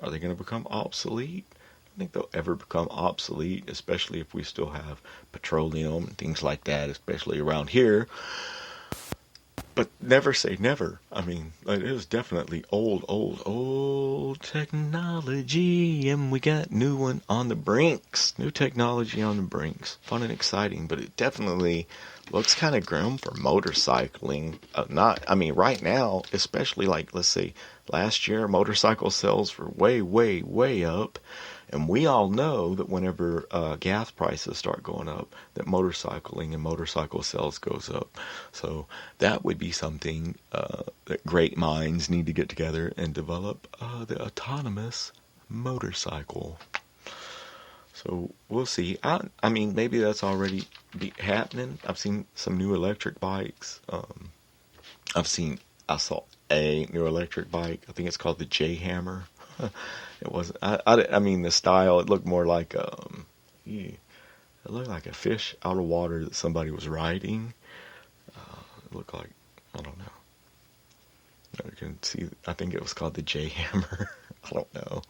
Are they going to become obsolete? I don't think they'll ever become obsolete, especially if we still have petroleum and things like that, especially around here. But never say never. I mean, it is definitely old technology, and we got new one on the brinks. New technology on the brinks. Fun and exciting, but it definitely looks kind of grim for motorcycling. Right now, especially like, let's say, last year, motorcycle sales were way up. And we all know that whenever gas prices start going up, that motorcycling and motorcycle sales goes up. So that would be something that great minds need to get together and develop the autonomous motorcycle. So we'll see. I mean, maybe that's already happening. I've seen some new electric bikes. I saw a new electric bike. I think it's called the J Hammer. It wasn't. I mean, the style. It looked more like it looked like a fish out of water that somebody was riding. It looked like, I don't know. You can see. I think it was called the J Hammer. I don't know.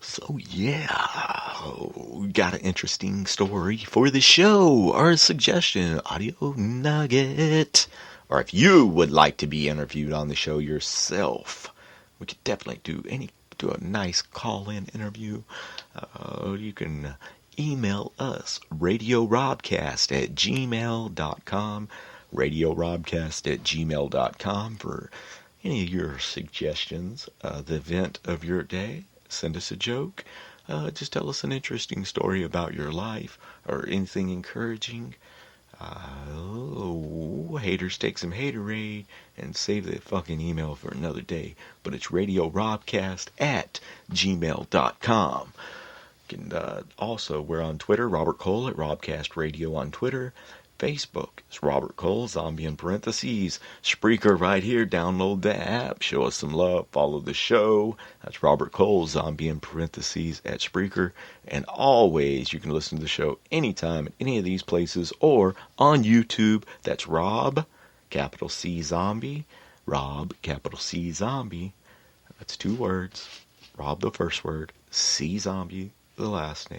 So yeah, we got an interesting story for the show, or a suggestion, audio nugget, or if you would like to be interviewed on the show yourself. We could definitely do a nice call-in interview. You can email us, radiorobcast@gmail.com, radiorobcast@gmail.com for any of your suggestions. The event of your day, send us a joke. Just tell us an interesting story about your life or anything encouraging. Haters take some haterade and save the fucking email for another day. But it's radiorobcast@gmail.com. Also, we're on Twitter, Robert Cole at Robcast Radio on Twitter. Facebook is Robert Cole, zombie in parentheses. Spreaker right here, download the app, show us some love, follow the show. That's Robert Cole, zombie in parentheses at Spreaker. And always, you can listen to the show anytime at any of these places or on YouTube. That's Rob, capital C Zombie, Rob, capital C Zombie. That's 2 words. Rob the first word, C Zombie the last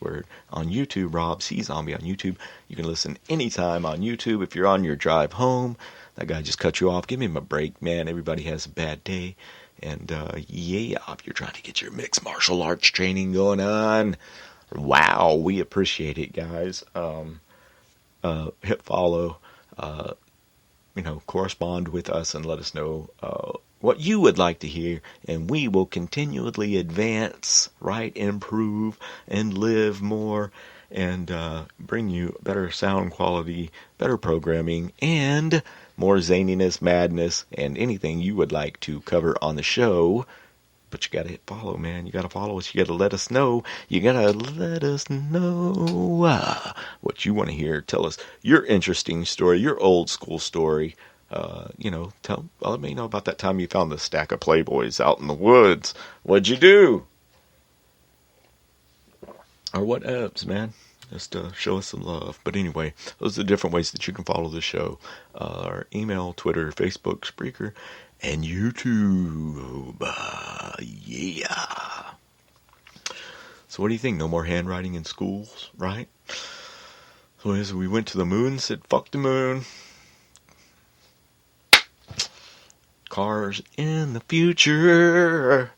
word. On YouTube, Rob C Zombie on YouTube. You can listen anytime on YouTube. If you're on your drive home, that guy just cut you off. Give him a break, man. Everybody has a bad day. And if you're trying to get your mixed martial arts training going on, wow, we appreciate it, guys. Hit follow. Correspond with us and let us know what you would like to hear, and we will continually advance, improve, and live more, and bring you better sound quality, better programming, and more zaniness, madness, and anything you would like to cover on the show. But you gotta hit follow, man. You gotta follow us. You gotta let us know. You gotta let us know what you want to hear. Tell us your interesting story, your old school story. Let me know about that time you found the stack of Playboys out in the woods. What'd you do? Or what else, man? Just show us some love. But anyway, those are the different ways that you can follow the show. Our email, Twitter, Facebook, Spreaker, and YouTube. Yeah. So what do you think? No more handwriting in schools, right? So as we went to the moon, said, fuck the moon. Cars in the future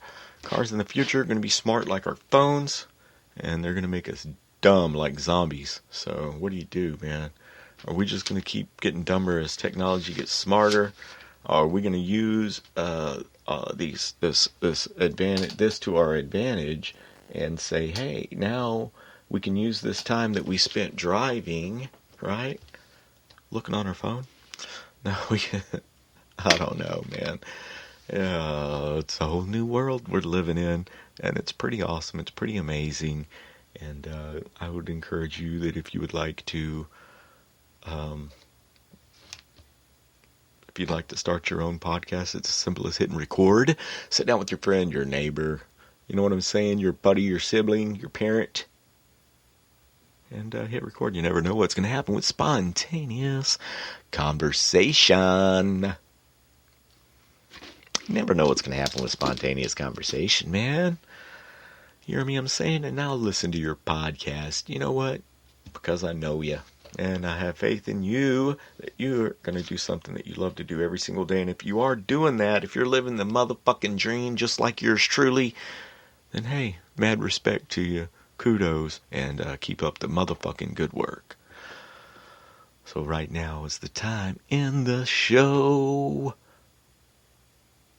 are going to be smart like our phones, and they're going to make us dumb like zombies. So what do you do, man? Are we just going to keep getting dumber as technology gets smarter? Are we going to use this to our advantage and say, hey, now we can use this time that we spent driving, right? Looking on our phone? No, we can. I don't know, man. It's a whole new world we're living in, and it's pretty awesome. It's pretty amazing, and I would encourage you that if you would like to, start your own podcast, it's as simple as hitting record. Sit down with your friend, your neighbor, you know what I'm saying, your buddy, your sibling, your parent, and hit record. You never know what's going to happen with spontaneous conversation. You never know what's going to happen with spontaneous conversation, man. You hear me? I'm saying, and now listen to your podcast. You know what? Because I know you. And I have faith in you that you're going to do something that you love to do every single day. And if you are doing that, if you're living the motherfucking dream just like yours truly, then hey, mad respect to you. Kudos. And keep up the motherfucking good work. So right now is the time in the show.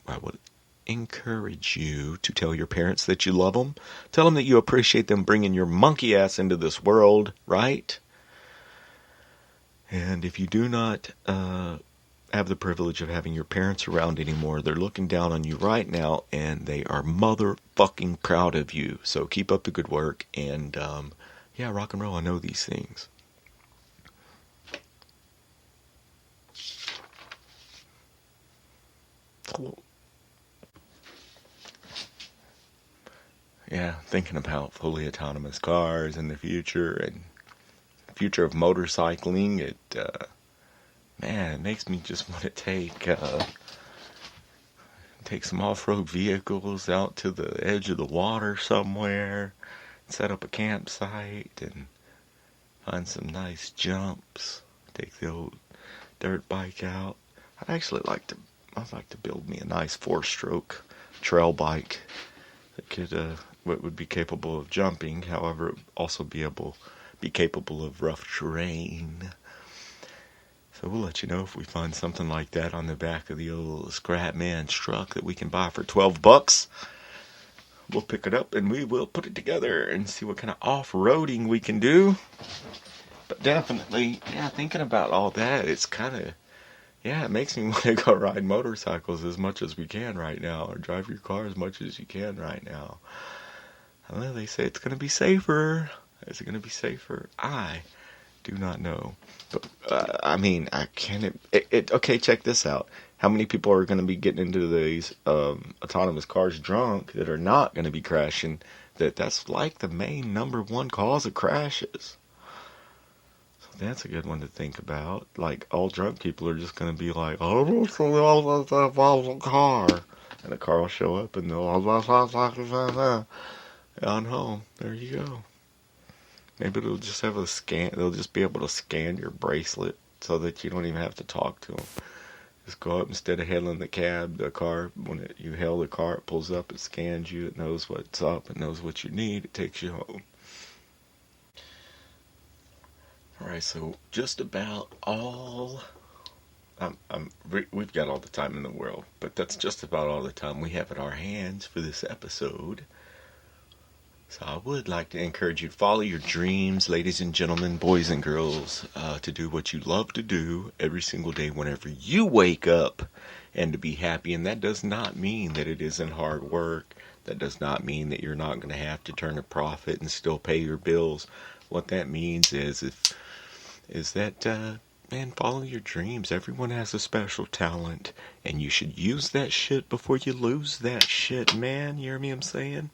I would encourage you to tell your parents that you love them. Tell them that you appreciate them bringing your monkey ass into this world, right? And if you do not have the privilege of having your parents around anymore, they're looking down on you right now, and they are motherfucking proud of you. So keep up the good work, and yeah, rock and roll. I know these things. Yeah, thinking about fully autonomous cars in the future and the future of motorcycling, it makes me just want to take some off-road vehicles out to the edge of the water somewhere, set up a campsite, and find some nice jumps. Take the old dirt bike out. I'd like to build me a nice 4-stroke trail bike that could would be capable of jumping, however, also be capable of rough terrain. So we'll let you know if we find something like that on the back of the old scrap man's truck that we can buy for $12. We'll pick it up and we will put it together and see what kind of off-roading we can do. But definitely, yeah, thinking about all that, it's kind of, yeah, it makes me want to go ride motorcycles as much as we can right now, or drive your car as much as you can right now. Well, they say it's going to be safer. Is it going to be safer? I do not know. But, I can't... Okay, check this out. How many people are going to be getting into these autonomous cars drunk that are not going to be crashing? That's like the main number one cause of crashes. So that's a good one to think about. Like, all drunk people are just going to be like, oh, it's a car. And the car will show up and they'll... on home. There you go. Maybe it'll just have a scan. They'll just be able to scan your bracelet so that you don't even have to talk to them. Just go up instead of hailing the cab, the car. When you hail the car, it pulls up, it scans you, it knows what's up, it knows what you need, it takes you home. All right, so just about all. We've got all the time in the world, but that's just about all the time we have at our hands for this episode. So I would like to encourage you to follow your dreams, ladies and gentlemen, boys and girls, to do what you love to do every single day whenever you wake up, and to be happy. And that does not mean that it isn't hard work. That does not mean that you're not going to have to turn a profit and still pay your bills. What that means is that, man, follow your dreams. Everyone has a special talent, and you should use that shit before you lose that shit, man. You hear me? I'm saying.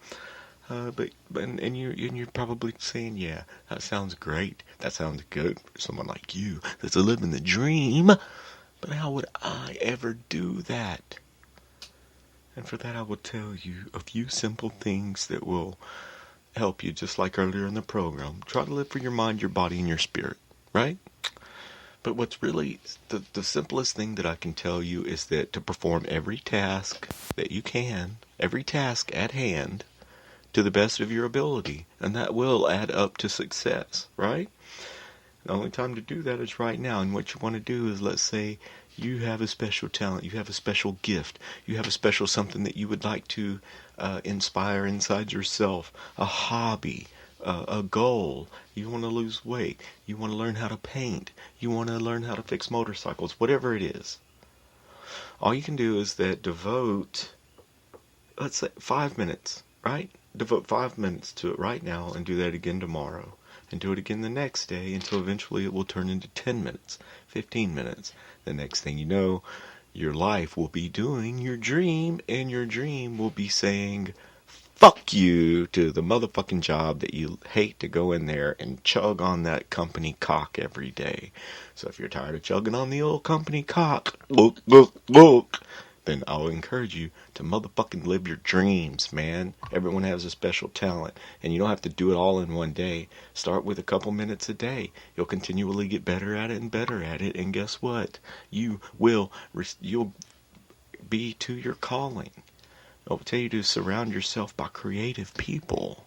But you're probably saying, yeah, that sounds great. That sounds good for someone like you that's living the dream. But how would I ever do that? And for that, I will tell you a few simple things that will help you, just like earlier in the program. Try to live for your mind, your body, and your spirit, right? But what's really the simplest thing that I can tell you is that to perform every task that you can, every task at hand, to the best of your ability, and that will add up to success, right? The only time to do that is right now, and what you want to do is, let's say you have a special talent, you have a special gift, you have a special something that you would like to inspire inside yourself, a hobby, a goal, you want to lose weight, you want to learn how to paint, you want to learn how to fix motorcycles, whatever it is. All you can do is that devote, let's say, 5 minutes, right? Devote 5 minutes to it right now and do that again tomorrow. And do it again the next day until eventually it will turn into 10 minutes, 15 minutes. The next thing you know, your life will be doing your dream, and your dream will be saying, fuck you to the motherfucking job that you hate to go in there and chug on that company cock every day. So if you're tired of chugging on the old company cock, look, then I'll encourage you to motherfucking live your dreams, man. Everyone has a special talent, and you don't have to do it all in one day. Start with a couple minutes a day. You'll continually get better at it and better at it, and guess what? You'll be to your calling. I'll tell you to surround yourself by creative people.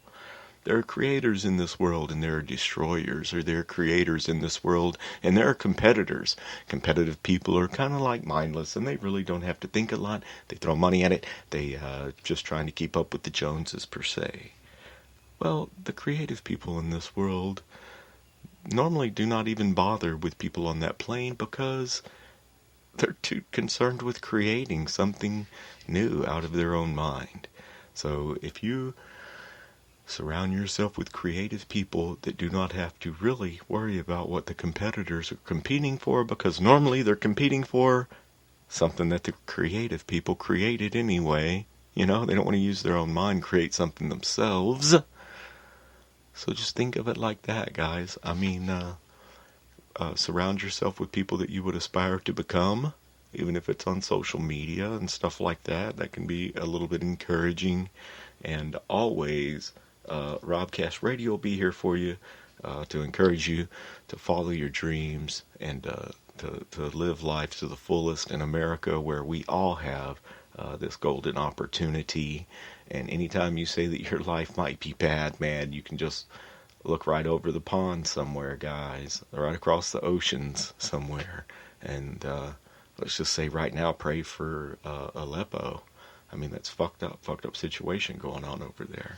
There are creators in this world, and there are destroyers, or there are creators in this world, and there are competitors. Competitive people are kind of like mindless, and they really don't have to think a lot. They throw money at it. They just trying to keep up with the Joneses, per se. Well, the creative people in this world normally do not even bother with people on that plane because they're too concerned with creating something new out of their own mind. So if you surround yourself with creative people that do not have to really worry about what the competitors are competing for, because normally they're competing for something that the creative people created anyway. You know, they don't want to use their own mind, create something themselves. So just think of it like that, guys. I mean, surround yourself with people that you would aspire to become, even if it's on social media and stuff like that. That can be a little bit encouraging. And always, Robcast Radio will be here for you to encourage you to follow your dreams and to live life to the fullest in America, where we all have this golden opportunity. And anytime you say that your life might be bad, man, you can just look right over the pond somewhere, guys, right across the oceans somewhere. And let's just say right now, pray for Aleppo. I mean, that's fucked up situation going on over there.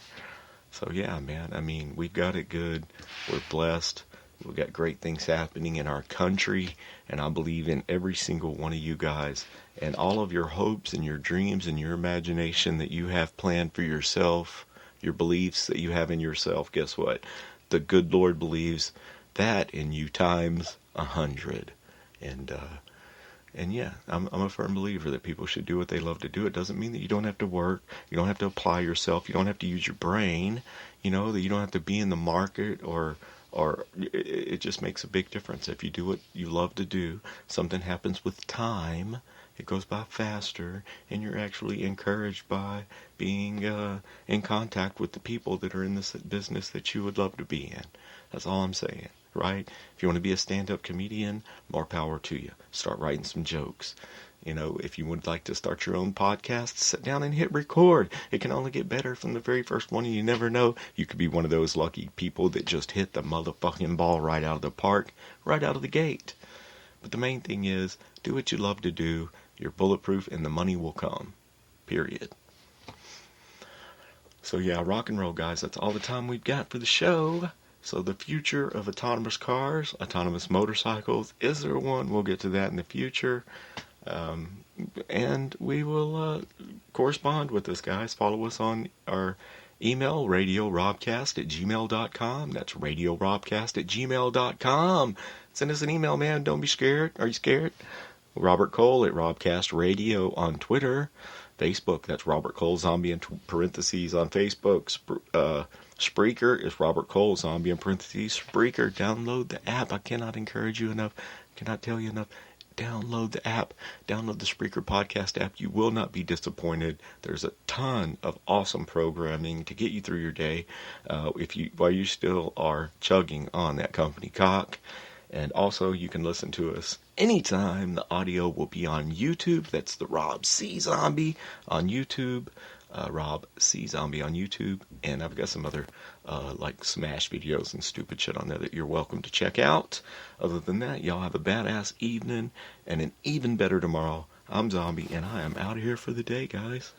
So yeah, man, I mean, we've got it good. We're blessed. We've got great things happening in our country, and I believe in every single one of you guys, and all of your hopes and your dreams and your imagination that you have planned for yourself, your beliefs that you have in yourself. Guess what? The good Lord believes that in you times 100. And yeah, I'm a firm believer that people should do what they love to do. It doesn't mean that you don't have to work, you don't have to apply yourself, you don't have to use your brain, you know, that you don't have to be in the market, or it just makes a big difference. If you do what you love to do, something happens with time. It goes by faster, and you're actually encouraged by being in contact with the people that are in this business that you would love to be in. That's all I'm saying, right? If you want to be a stand-up comedian, more power to you. Start writing some jokes. You know, if you would like to start your own podcast, sit down and hit record. It can only get better from the very first one, and you never know. You could be one of those lucky people that just hit the motherfucking ball right out of the park, right out of the gate. But the main thing is, do what you love to do. You're bulletproof, and the money will come. Period. So yeah, rock and roll, guys. That's all the time we've got for the show. So the future of autonomous cars, autonomous motorcycles, is there one? We'll get to that in the future. And we will correspond with us, guys. Follow us on our email, radiorobcast@gmail.com. That's radiorobcast@gmail.com. Send us an email, man. Don't be scared. Are you scared? Robert Cole at Robcast Radio on Twitter. Facebook, that's Robert Cole Zombie in parentheses on Facebook. Spreaker is Robert Cole Zombie in parentheses Spreaker. Download the app. I cannot encourage you enough. Cannot tell you enough. Download the app. Download the Spreaker podcast app. You will not be disappointed. There's a ton of awesome programming to get you through your day while you still are chugging on that company cock. And also, you can listen to us anytime. The audio will be on YouTube. That's the Rob C. Zombie on YouTube. Rob C. Zombie on YouTube. And I've got some other like Smash videos and stupid shit on there that you're welcome to check out. Other than that, y'all have a badass evening and an even better tomorrow. I'm Zombie, and I am out of here for the day, guys.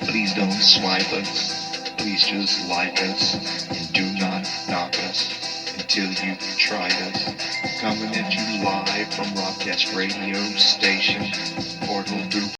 Please don't swipe us, please just like us, and do not knock us till you tried us. Coming at you live from Robcast radio station, portal through